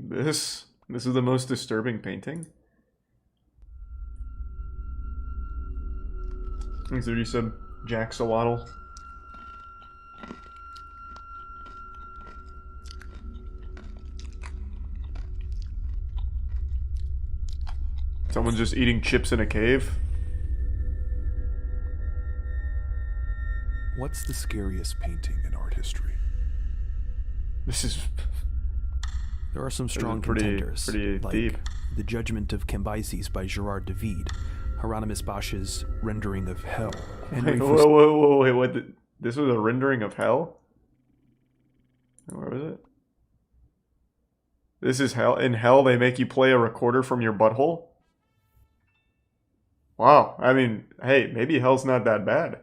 This is the most disturbing painting. Thanks, 30 sub Jaxolotl. Someone's just eating chips in a cave. What's the scariest painting in art history? This is... There are some strong contenders, pretty like deep. The Judgment of Cambyses by Gerard David, Hieronymus Bosch's rendering of Hell. Wait, what? This was a rendering of Hell? Where was it? This is Hell. In Hell, they make you play a recorder from your butthole? Wow, I mean, hey, maybe Hell's not that bad.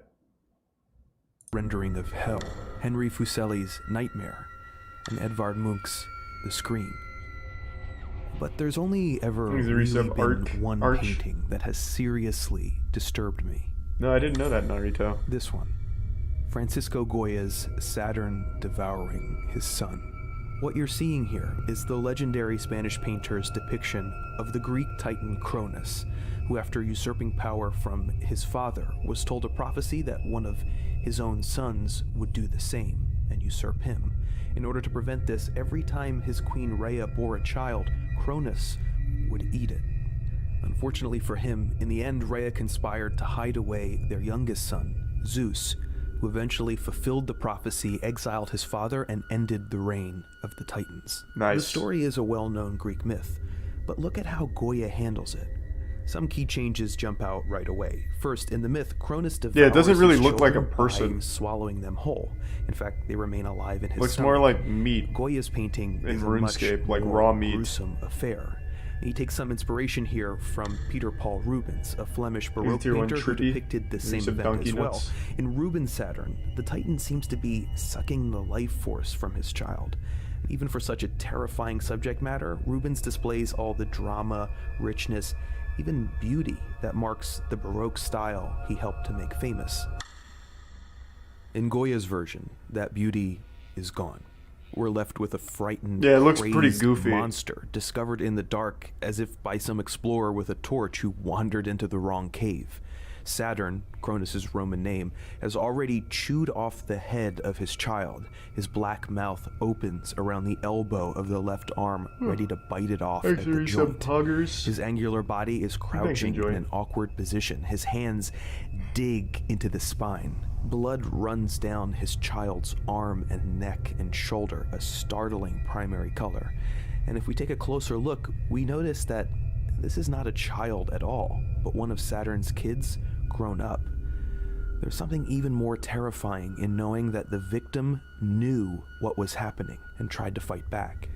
Rendering of Hell, Henry Fuseli's Nightmare, and Edvard Munch's The Scream. But there's only ever really been one painting that has seriously disturbed me. No, I didn't know that, Naruto. This one. Francisco Goya's Saturn devouring his son. What you're seeing here is the legendary Spanish painter's depiction of the Greek titan Cronus, who after usurping power from his father was told a prophecy that one of his own sons would do the same and usurp him. In order to prevent this, every time his queen Rhea bore a child, Cronus would eat it. Unfortunately for him, in the end, Rhea conspired to hide away their youngest son, Zeus, who eventually fulfilled the prophecy, exiled his father, and ended the reign of the Titans. Nice. The story is a well-known Greek myth, but look at how Goya handles it. Some key changes jump out right away. First, in the myth, Cronus devours it doesn't really his look like a children person. by swallowing them whole. In fact, they remain alive in his Looks stomach. more like meat. Goya's painting in is a RuneScape, much like more raw meat. gruesome affair. He takes some inspiration here from Peter Paul Rubens, a Flemish Baroque painter who depicted the same event as well. In Rubens' Saturn, the Titan seems to be sucking the life force from his child. Even for such a terrifying subject matter, Rubens displays all the drama, richness, even beauty that marks the Baroque style he helped to make famous. In Goya's version, that beauty is gone. We're left with a frightened, it looks pretty crazed goofy. monster discovered in the dark as if by some explorer with a torch who wandered into the wrong cave. Saturn, Cronus's Roman name, has already chewed off the head of his child. His black mouth opens around the elbow of the left arm, ready to bite it off at the joint. His angular body is crouching in an awkward position. His hands dig into the spine. Blood runs down his child's arm and neck and shoulder, a startling primary color. And if we take a closer look, we notice that this is not a child at all, but one of Saturn's kids grown up. There's something even more terrifying in knowing that the victim knew what was happening and tried to fight back.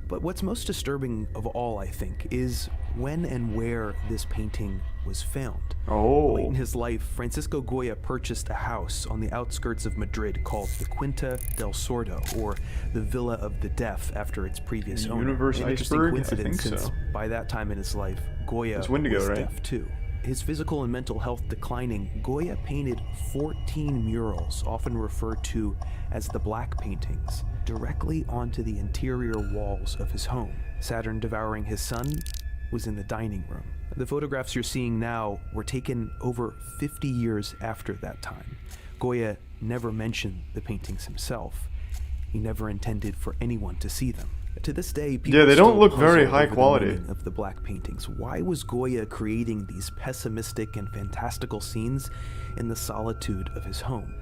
But what's most disturbing of all, I think, is when and where this painting was found. Late in his life, Francisco Goya purchased a house on the outskirts of Madrid called the Quinta del Sordo, or the Villa of the Deaf, after its previous owner. Universe An interesting Iceberg? coincidence, I think since so. by that time in his life, Goya It's Wendigo, was right? deaf too. His physical and mental health declining, Goya painted 14 murals, often referred to as the Black Paintings, directly onto the interior walls of his home. Saturn devouring his son was in the dining room. The photographs you're seeing now were taken over 50 years after that time. Goya never mentioned the paintings himself. He never intended for anyone to see them. To this day, people they don't still look very puzzle high over the quality. meaning of the Black Paintings. Why was Goya creating these pessimistic and fantastical scenes in the solitude of his home?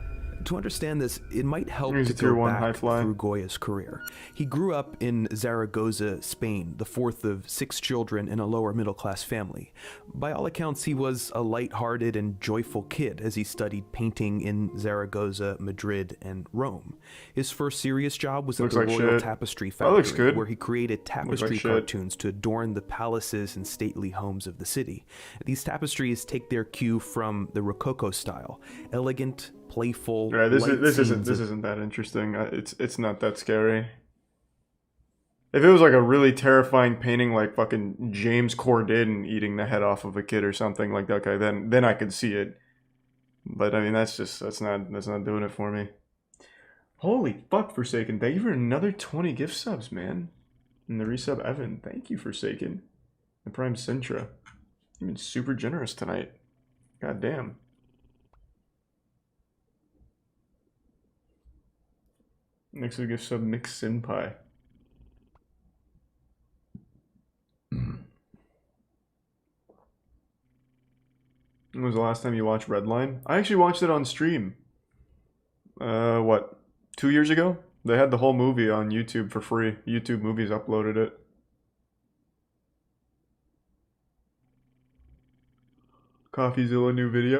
To understand this, it might help to go back through Goya's career. He grew up in Zaragoza, Spain, the fourth of 6 children in a lower middle-class family. By all accounts, he was a light-hearted and joyful kid as he studied painting in Zaragoza, Madrid, and Rome. His first serious job was at the Royal Tapestry Factory, where he created tapestry cartoons to adorn the palaces and stately homes of the city. These tapestries take their cue from the Rococo style, elegant, playful. This isn't that interesting. It's not that scary. If it was like a really terrifying painting, like fucking James Corden eating the head off of a kid or something like that guy, then I could see it. But I mean, that's not doing it for me. Holy fuck, Forsaken! Thank you for another 20 gift subs, man. And the resub Evan, thank you for Saken. The Prime Sintra. You've been super generous tonight. God damn. Next we give sub Mix Senpai. When was the last time you watched Redline? I actually watched it on stream. What? 2 years ago? They had the whole movie on YouTube for free. YouTube Movies uploaded it. CoffeeZilla new video.